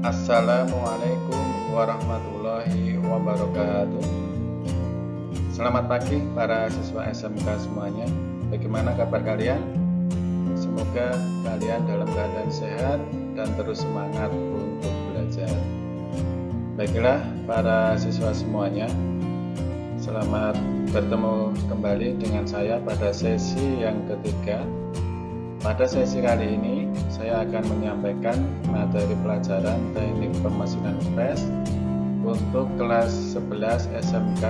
Assalamualaikum warahmatullahi wabarakatuh. Selamat pagi para siswa SMK semuanya. Bagaimana kabar kalian? Semoga kalian dalam keadaan sehat dan terus semangat untuk belajar. Baiklah para siswa semuanya, selamat bertemu kembali dengan saya pada sesi yang ketiga. Pada sesi kali ini saya akan menyampaikan materi pelajaran teknik pemesinan press untuk kelas 11 SMK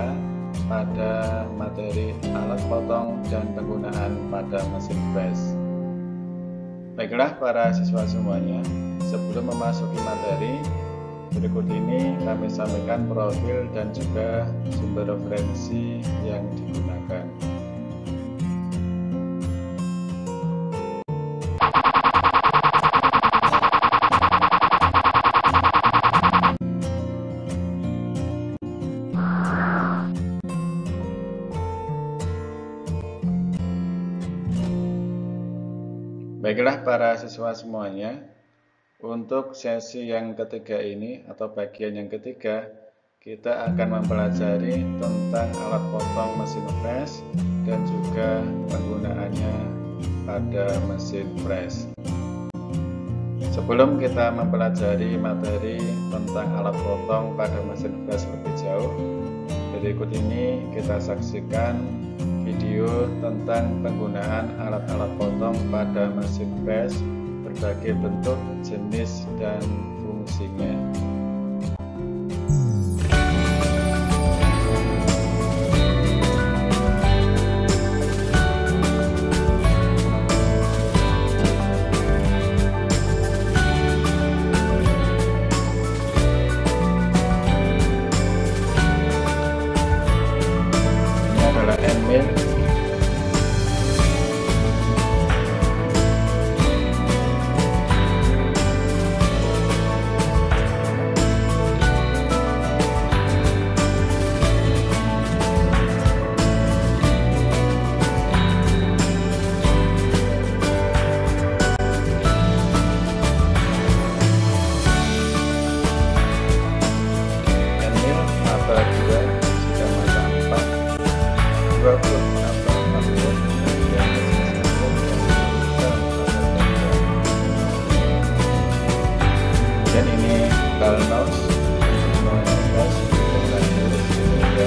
pada materi alat potong dan penggunaan pada mesin press. Baiklah para siswa semuanya, sebelum memasuki materi, berikut ini kami sampaikan profil dan juga sumber referensi yang digunakan. Baiklah para siswa semuanya, untuk sesi yang ketiga ini atau bagian yang ketiga, kita akan mempelajari tentang alat potong mesin press dan juga penggunaannya pada mesin press. Sebelum kita mempelajari materi tentang alat potong pada mesin press lebih jauh, berikut ini kita saksikan video tentang penggunaan alat-alat potong pada mesin press, berbagai bentuk, jenis, dan fungsinya. Ini adalah end mill. Dan ini balnos untuk mengetes lanjut sehingga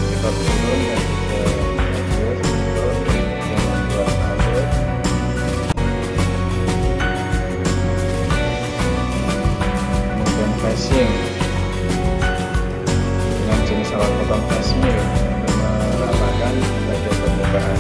kita turun dan juga lanjut yang membuat alur. Kemudian flashing dengan jenis alat potong flash mill untuk meratakan bagian permukaan.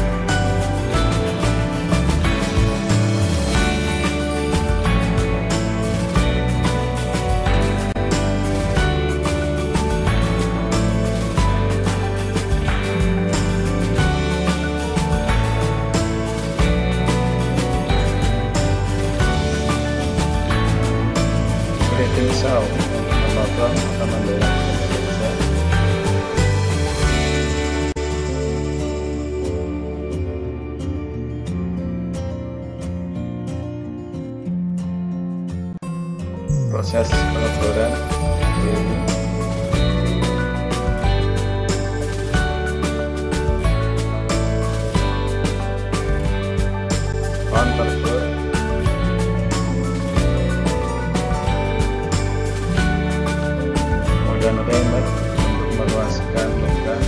Saw memotong atau membelak Indonesia. Proses pengeboran ini counterbore. Dan remer untuk meluaskan lubang.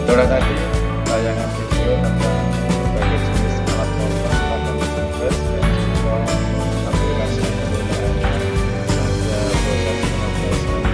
Itulah tadi tayangan video tentang berbagai jenis alat potong pada mesin press dan juga aplikasi penggunaannya pada proses pengoperasian.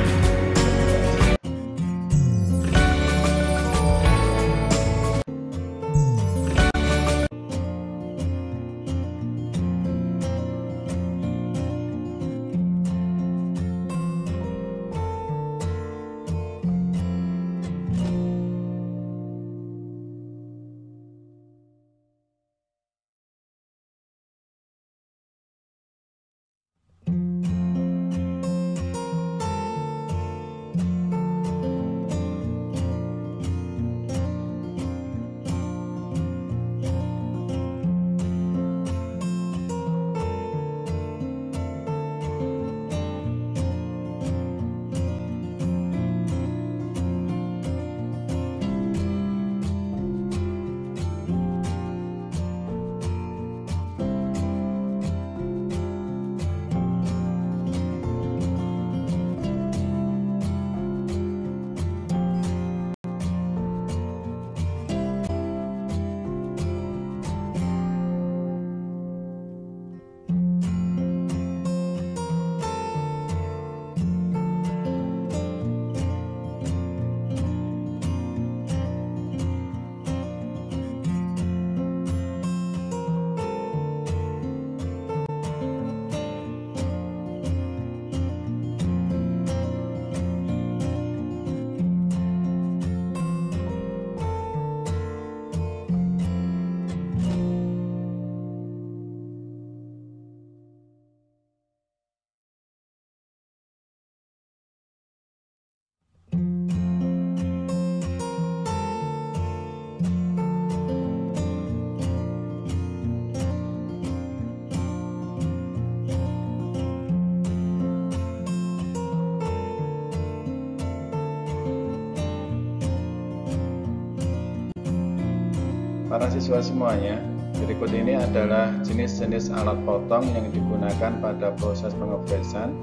para siswa semuanya, berikut ini adalah jenis-jenis alat potong yang digunakan pada proses pengefresan.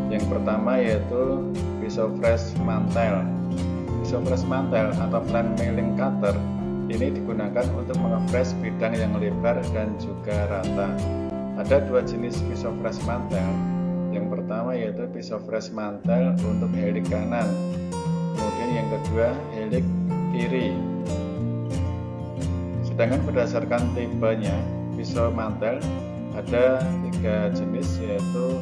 Yang pertama yaitu pisau fresh mantel. Pisau fresh mantel atau flat milling cutter ini digunakan untuk mengefresh bidang yang lebar dan juga rata. Ada dua jenis pisau fresh mantel. Yang pertama yaitu pisau fresh mantel untuk helik kanan. Kemudian yang kedua helik kiri. Sedangkan berdasarkan tipenya pisau mantel ada tiga jenis, yaitu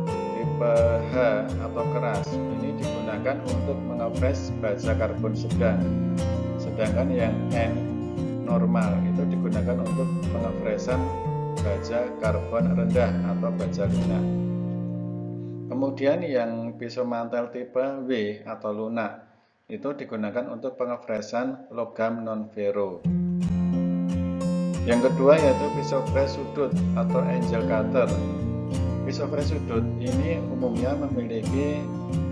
tipe H atau keras. Ini digunakan untuk mengefresh baja karbon sedang. Sedangkan yang N normal itu digunakan untuk pengefresan baja karbon rendah atau baja lunak. Kemudian yang pisau mantel tipe W atau lunak itu digunakan untuk pengefresan logam non-ferro. Yang kedua yaitu pisau fresh sudut atau angel cutter. Pisau fresh sudut ini umumnya memiliki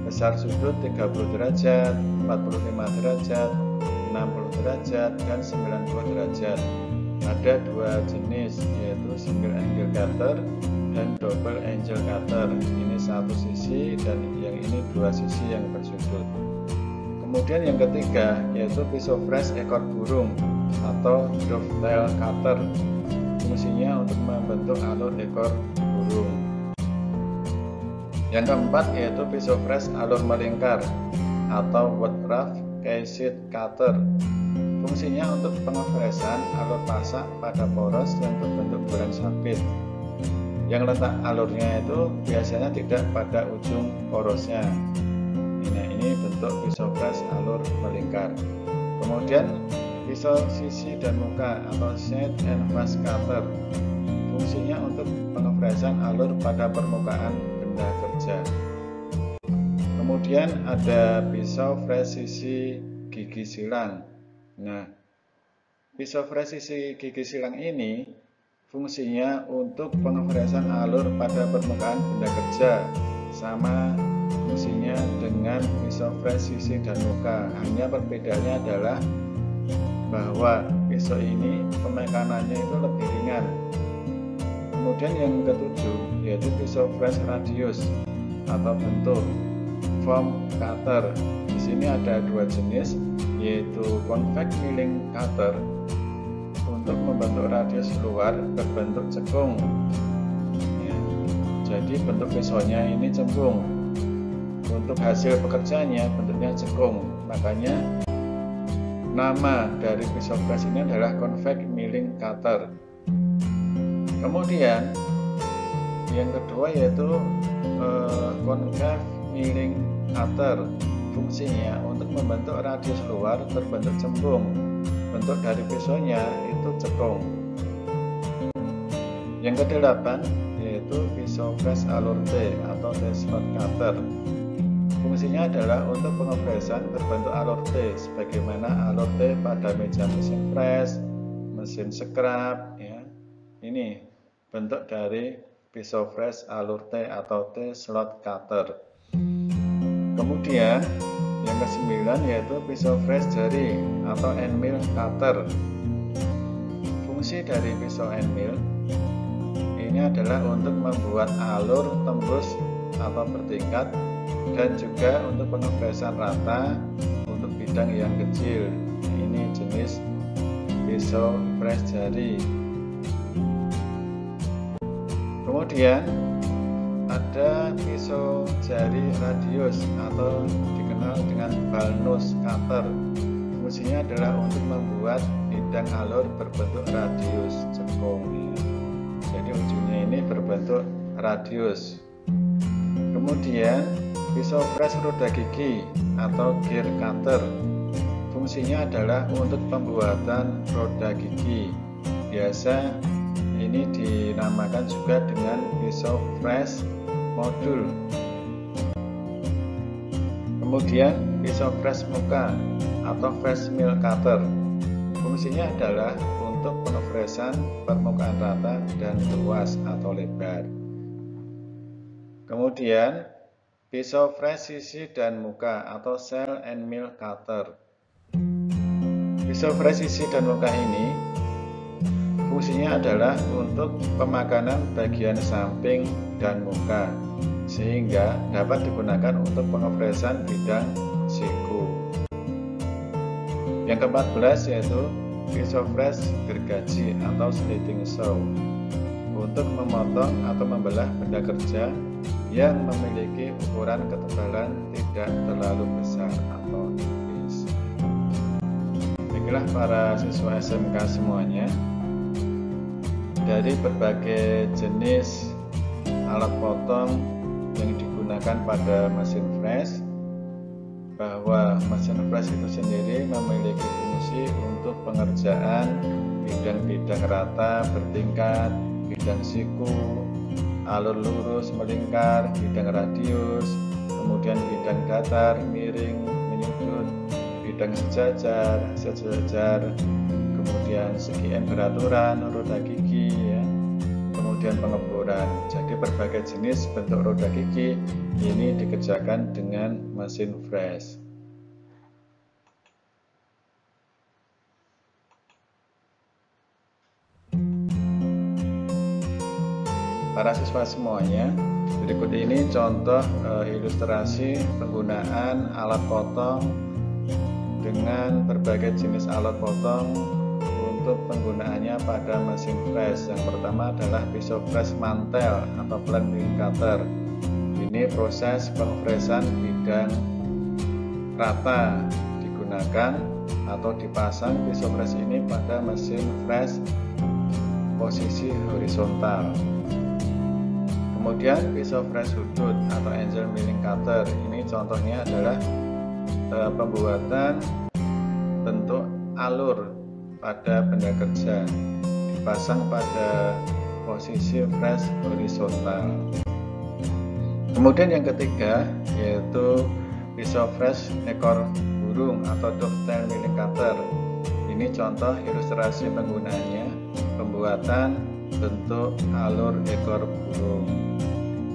besar sudut 30 derajat, 45 derajat, 60 derajat, dan 90 derajat. Ada dua jenis, yaitu single angle cutter dan double angle cutter. Ini satu sisi dan yang ini dua sisi yang bersudut. Kemudian yang ketiga yaitu pisau fresh ekor burung atau dovetail cutter. Fungsinya untuk membentuk alur ekor burung. Yang keempat yaitu pisau fresh alur melingkar atau woodruff cased cutter. Fungsinya untuk pengefresan alur pasak pada poros yang berbentuk bulan sabit. Yang letak alurnya itu biasanya tidak pada ujung porosnya. Nah, ini bentuk pisau fresh alur melingkar. Kemudian pisau sisi dan muka atau side and face cutter. Fungsinya untuk pengefresan alur pada permukaan benda kerja. Kemudian ada pisau fresh sisi gigi silang. Nah, pisau fresh sisi gigi silang ini fungsinya untuk pengefresan alur pada permukaan benda kerja, sama fungsinya dengan pisau fresh sisi dan muka. Hanya perbedaannya adalah bahwa pisau ini pemekanannya itu lebih ringan. Kemudian yang ketujuh yaitu pisau fresh radius atau bentuk foam cutter. Di sini ada dua jenis, yaitu convex milling cutter untuk membentuk radius luar berbentuk cekung. Ya, jadi bentuk pisaunya ini cembung. Untuk hasil pekerjaannya bentuknya cekung. Makanya nama dari pisau fresh ini adalah convex milling cutter. Kemudian yang kedua yaitu concave milling cutter. Fungsinya untuk membentuk radius luar berbentuk cembung. Bentuk dari pisaunya itu cekung. Yang kedelapan yaitu pisau fresh alur T atau T-slot cutter. Fungsinya adalah untuk pengefresan berbentuk alur T, sebagaimana alur T pada meja mesin press, mesin scrap. Ya. Ini bentuk dari pisau fresh alur T atau T-slot cutter. Kemudian yang kesembilan yaitu pisau fresh jari atau end mill cutter. Fungsi dari pisau end mill ini adalah untuk membuat alur tembus atau bertingkat dan juga untuk pengefresan rata untuk bidang yang kecil. Ini jenis pisau fresh jari. Kemudian ada pisau jari radius atau dikenal dengan ball nose cutter. Fungsinya adalah untuk membuat bidang alur berbentuk radius cekung. Jadi ujungnya ini berbentuk radius. Kemudian pisau fresh roda gigi atau gear cutter. Fungsinya adalah untuk pembuatan roda gigi. Biasa ini dinamakan juga dengan pisau fresh modul. Kemudian pisau fresh muka atau fresh mill cutter. Fungsinya adalah untuk pengefresan permukaan rata dan luas atau lebar. Kemudian pisau fresh sisi dan muka atau cell and mill cutter. Pisau fresh sisi dan muka ini fungsinya adalah untuk pemakanan bagian samping dan muka, sehingga dapat digunakan untuk pengopresan bidang siku. Yang ke-14 yaitu pisau fresh gergaji atau slitting saw, untuk memotong atau membelah benda kerja yang memiliki ukuran ketebalan tidak terlalu besar atau tipis. Baiklah para siswa SMK semuanya, dari berbagai jenis alat potong yang digunakan pada mesin fresh, bahwa mesin fresh itu sendiri memiliki fungsi untuk pengerjaan bidang-bidang rata bertingkat, bidang siku, alur lurus melingkar, bidang radius, kemudian bidang datar, miring, menyudut, bidang sejajar, kemudian segi N beraturan, roda gigi, ya, kemudian pengeboran. Jadi berbagai jenis bentuk roda gigi ini dikerjakan dengan mesin fresh. Para siswa semuanya, berikut ini contoh ilustrasi penggunaan alat potong dengan berbagai jenis alat potong untuk penggunaannya pada mesin fresh. Yang pertama adalah pisau fresh mantel atau flat milling cutter. Ini proses pengfreshan bidang rata digunakan atau dipasang pisau fresh ini pada mesin fresh posisi horizontal. Kemudian pisau fresh sudut atau angle milling cutter. Ini contohnya adalah pembuatan bentuk alur pada benda kerja, dipasang pada posisi fresh horizontal. Kemudian yang ketiga yaitu pisau fresh ekor burung atau dovetail milling cutter. Ini contoh ilustrasi penggunaannya, pembuatan bentuk alur ekor burung.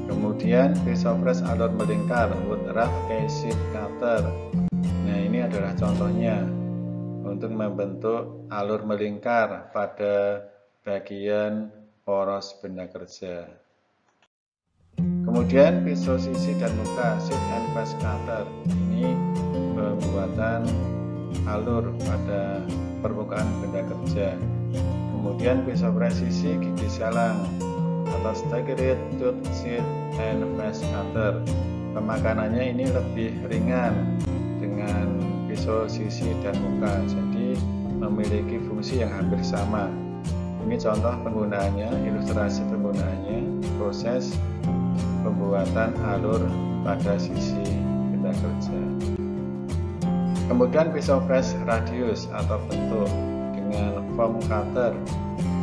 Kemudian pisau fresh alur melingkar wood rough case cutter. Nah, ini adalah contohnya untuk membentuk alur melingkar pada bagian poros benda kerja. Kemudian pisau sisi dan muka sheet and face cutter. Ini pembuatan alur pada permukaan benda kerja. Kemudian pisau fresh sisi gigi salang atau staggered tooth sheet and face cutter. Pemakanannya ini lebih ringan dengan pisau sisi dan muka, jadi memiliki fungsi yang hampir sama. Ini contoh penggunaannya, ilustrasi penggunaannya, proses pembuatan alur pada sisi benda kerja. Kemudian pisau fresh radius atau bentuk dengan foam cutter,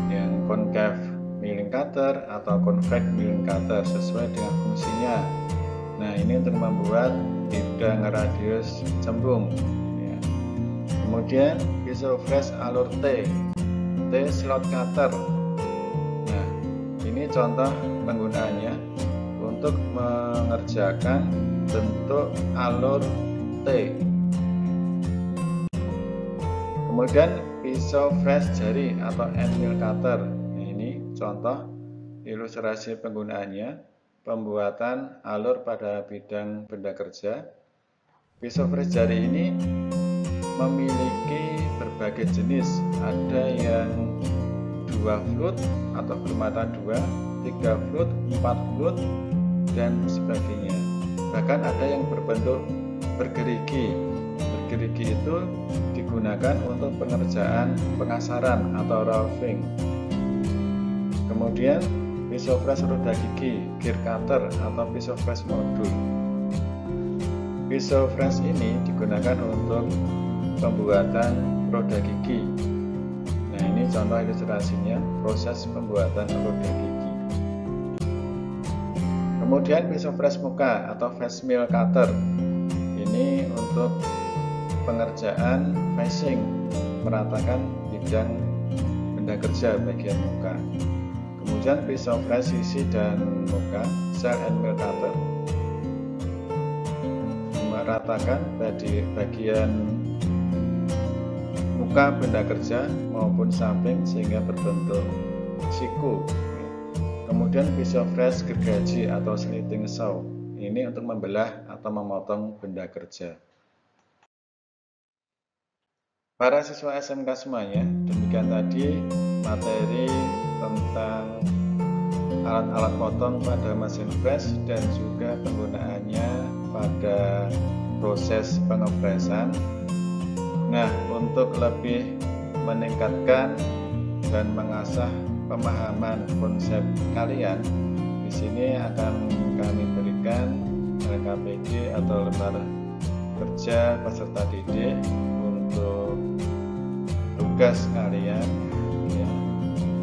yang concave milling cutter atau convex milling cutter sesuai dengan fungsinya. Nah, ini untuk membuat bidang radius cembung, ya. Kemudian pisau fresh alur T slot cutter. Nah, ini contoh penggunaannya untuk mengerjakan bentuk alur T. Kemudian pisau fresh jari atau end mill cutter. Nah, ini contoh ilustrasi penggunaannya, pembuatan alur pada bidang benda kerja. Pisau fresh jari ini memiliki berbagai jenis, ada yang 2 flute atau bermata 2, 3 flute, 4 flute, dan sebagainya. Bahkan ada yang berbentuk bergerigi. Bergerigi itu digunakan untuk pengerjaan pengasaran atau roughing. Kemudian pisau fresh roda gigi, gear cutter atau pisau fresh modul. Pisau fresh ini digunakan untuk pembuatan roda gigi. Nah, ini contoh ilustrasinya, proses pembuatan roda gigi. Kemudian pisau fresh muka atau face mill cutter. Ini untuk pengerjaan facing, meratakan bidang benda kerja bagian muka. Kemudian pisau fresh sisi dan muka, cell and mill cutter, meratakan bagian muka benda kerja maupun samping sehingga berbentuk siku. Kemudian pisau fresh gergaji atau slitting saw, ini untuk membelah atau memotong benda kerja. Para siswa SMK semuanya, demikian tadi materi tentang alat-alat potong pada mesin fresh dan juga penggunaannya pada proses pengepresan. Nah, untuk lebih meningkatkan dan mengasah pemahaman konsep kalian, di sini akan kami berikan LKPD atau lembar kerja peserta didik untuk tugas kalian. Ya.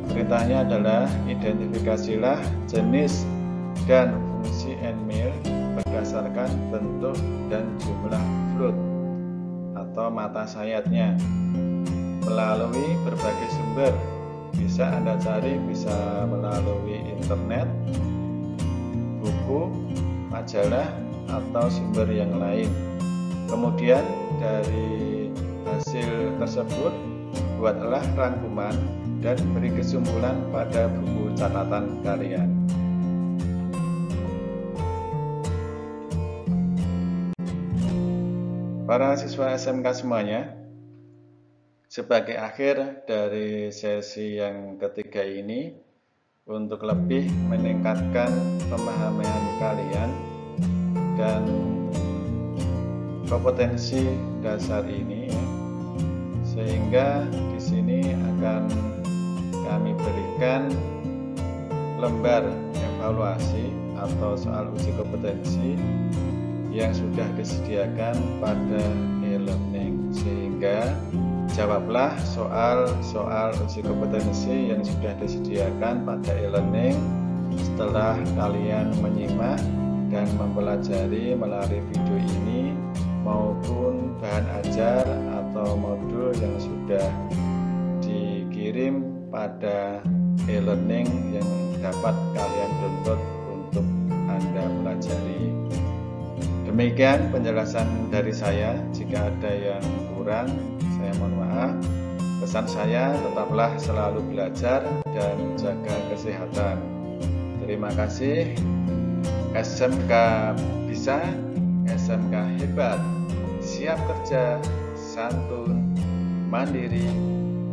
Perintahnya adalah identifikasilah jenis dan fungsi endmill berdasarkan bentuk dan jumlah float atau mata sayatnya melalui berbagai sumber. Bisa Anda cari, bisa melalui internet, buku, majalah, atau sumber yang lain. Kemudian dari hasil tersebut buatlah rangkuman dan beri kesimpulan pada buku catatan kalian. Para siswa SMK semuanya, sebagai akhir dari sesi yang ketiga ini, untuk lebih meningkatkan pemahaman kalian dan kompetensi dasar ini, sehingga di sini akan kami berikan lembar evaluasi atau soal uji kompetensi yang sudah disediakan pada e-learning, sehingga jawablah soal-soal uji kompetensi yang sudah disediakan pada e-learning setelah kalian menyimak dan mempelajari melalui video ini maupun bahan ajar atau modul yang sudah dikirim pada e-learning yang dapat kalian download untuk Anda pelajari. Demikian penjelasan dari saya. Jika ada yang kurang, saya mohon maaf. Pesan saya, tetaplah selalu belajar dan jaga kesehatan. Terima kasih. SMK bisa, SMK hebat, siap kerja, santun, mandiri,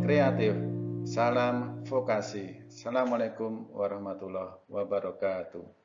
kreatif. Salam vokasi. Assalamualaikum warahmatullahi wabarakatuh.